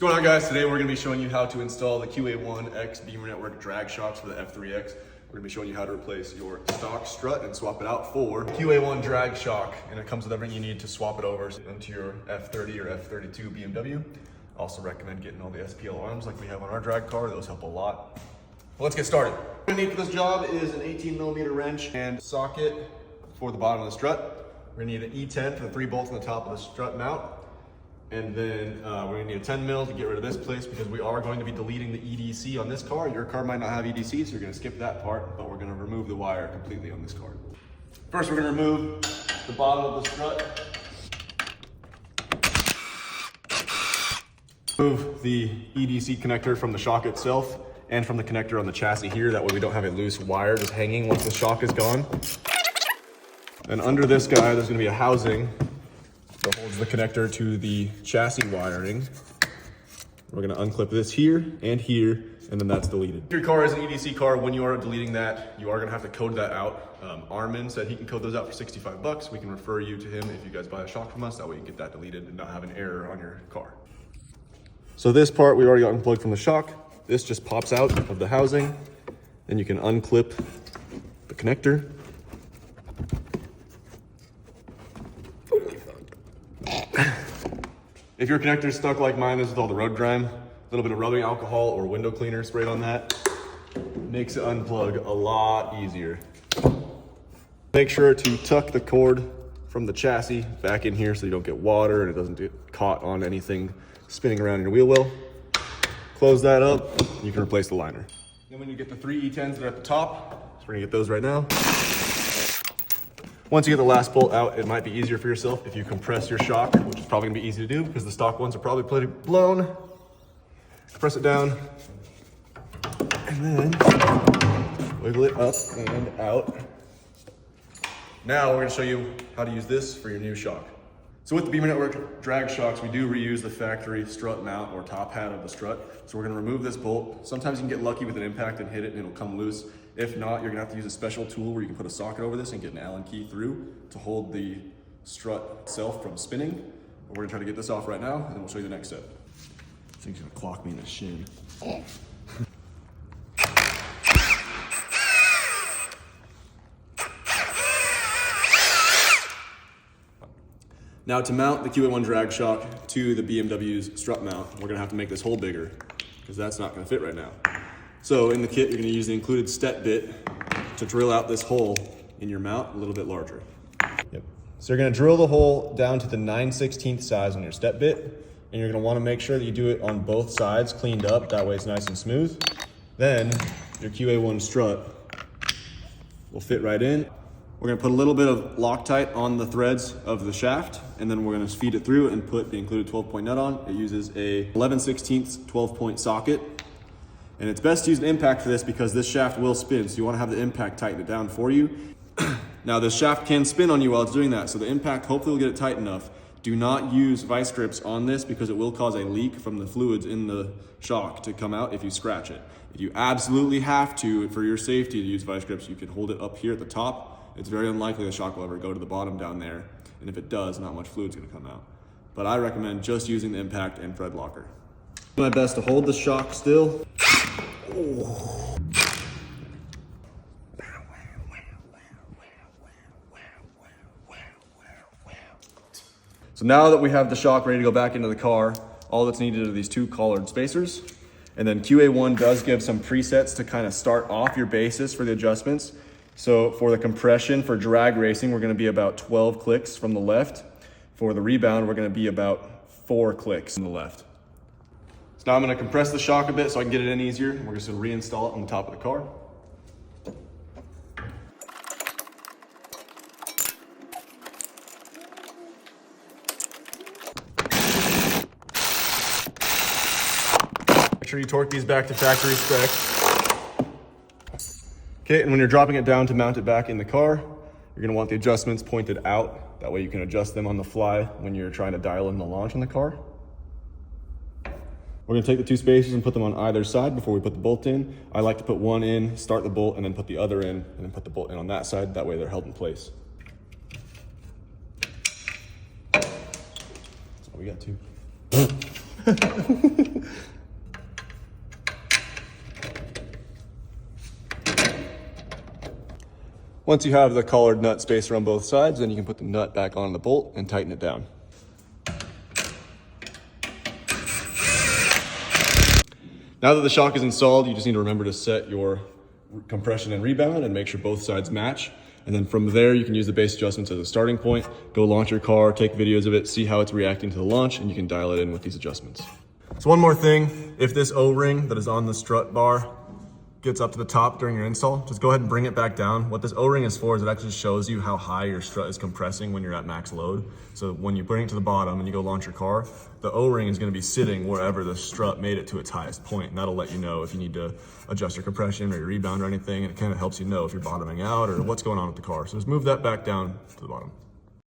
going on, guys? Today we're going to be showing you how to install the QA1X BimmerNetwork drag shocks for the F3x. We're going to be showing you how to replace your stock strut and swap it out for QA1 drag shock, and it comes with everything you need to swap it over into your F30 or F32 BMW. Also recommend getting all the SPL arms like we have on our drag car. Those help a lot. Well, let's get started. What we're going to need for this job is an 18mm wrench and socket for the bottom of the strut. We're going to need an E10 for the 3 bolts on the top of the strut mount. And then we're gonna need a 10mm to get rid of this place because we are going to be deleting the EDC on this car. Your car might not have EDC, so you're gonna skip that part, but we're gonna remove the wire completely on this car. First, we're gonna remove the bottom of the strut. Remove the EDC connector from the shock itself and from the connector on the chassis here. That way we don't have a loose wire just hanging once the shock is gone. And under this guy, there's gonna be a housing that holds the connector to the chassis wiring. We're gonna unclip this here, and then that's deleted. If your car is an EDC car, when you are deleting that, you are gonna have to code that out. Armin said he can code those out for 65 bucks. We can refer you to him if you guys buy a shock from us. That way you can get that deleted and not have an error on your car. So this part we already got unplugged from the shock. This just pops out of the housing. Then you can unclip the connector. If your connector is stuck like mine is with all the road grime, a little bit of rubbing alcohol or window cleaner sprayed on that makes it unplug a lot easier. Make sure to tuck the cord from the chassis back in here so you don't get water and it doesn't get caught on anything spinning around in your wheel well. Close that up, you can replace the liner. Then when you get the 3 E10s that are at the top, so we're gonna get those right now. Once you get the last bolt out, it might be easier for yourself if you compress your shock, which is probably gonna be easy to do because the stock ones are probably pretty blown. Press it down, and then wiggle it up and out. Now we're gonna show you how to use this for your new shock. So with the BimmerNetwork drag shocks, we do reuse the factory strut mount or top hat of the strut. So we're gonna remove this bolt. Sometimes you can get lucky with an impact and hit it and it'll come loose. If not, you're gonna have to use a special tool where you can put a socket over this and get an Allen key through to hold the strut itself from spinning. But we're gonna try to get this off right now, and then we'll show you the next step. This thing's gonna clock me in the shin. Now to mount the QA1 drag shock to the BMW's strut mount, we're gonna have to make this hole bigger because that's not gonna fit right now. So in the kit, you're gonna use the included step bit to drill out this hole in your mount a little bit larger. Yep. So you're gonna drill the hole down to the 9/16 size on your step bit, and you're gonna wanna make sure that you do it on both sides cleaned up, that way it's nice and smooth. Then your QA1 strut will fit right in. We're gonna put a little bit of Loctite on the threads of the shaft, and then we're gonna feed it through and put the included 12-point nut on. It uses a 11/16 12-point socket. And it's best to use an impact for this because this shaft will spin, so you want to have the impact tighten it down for you. Now this shaft can spin on you while it's doing that, so the impact hopefully will get it tight enough. Do not use vice grips on this because it will cause a leak from the fluids in the shock to come out if you scratch it. If you absolutely have to, for your safety, to use vice grips, you can hold it up here at the top. It's very unlikely the shock will ever go to the bottom down there, and if it does, not much fluid's going to come out. But I recommend just using the impact and thread locker. Do my best to hold the shock still. Oh. So now that we have the shock ready to go back into the car, all that's needed are these 2 collared spacers. And then QA1 does give some presets to kind of start off your basis for the adjustments. So for the compression for drag racing, we're gonna be about 12 clicks from the left. For the rebound, we're gonna be about 4 clicks from the left. So now I'm gonna compress the shock a bit so I can get it in easier. We're just gonna reinstall it on the top of the car. Make sure you torque these back to factory spec. Okay, and when you're dropping it down to mount it back in the car, you're gonna want the adjustments pointed out. That way you can adjust them on the fly when you're trying to dial in the launch on the car. We're gonna take the 2 spacers and put them on either side before we put the bolt in. I like to put one in, start the bolt, and then put the other in, and then put the bolt in on that side. That way they're held in place. That's all we got, 2. Once you have the collared nut spacer on both sides, then you can put the nut back on the bolt and tighten it down. Now that the shock is installed, you just need to remember to set your compression and rebound and make sure both sides match. And then from there, you can use the base adjustments as a starting point, go launch your car, take videos of it, see how it's reacting to the launch, and you can dial it in with these adjustments. So one more thing, if this O-ring that is on the strut bar gets up to the top during your install, just go ahead and bring it back down. What this O-ring is for is it actually shows you how high your strut is compressing when you're at max load. So when you bring it to the bottom and you go launch your car, the O-ring is gonna be sitting wherever the strut made it to its highest point, and that'll let you know if you need to adjust your compression or your rebound or anything, and it kind of helps you know if you're bottoming out or what's going on with the car. So just move that back down to the bottom.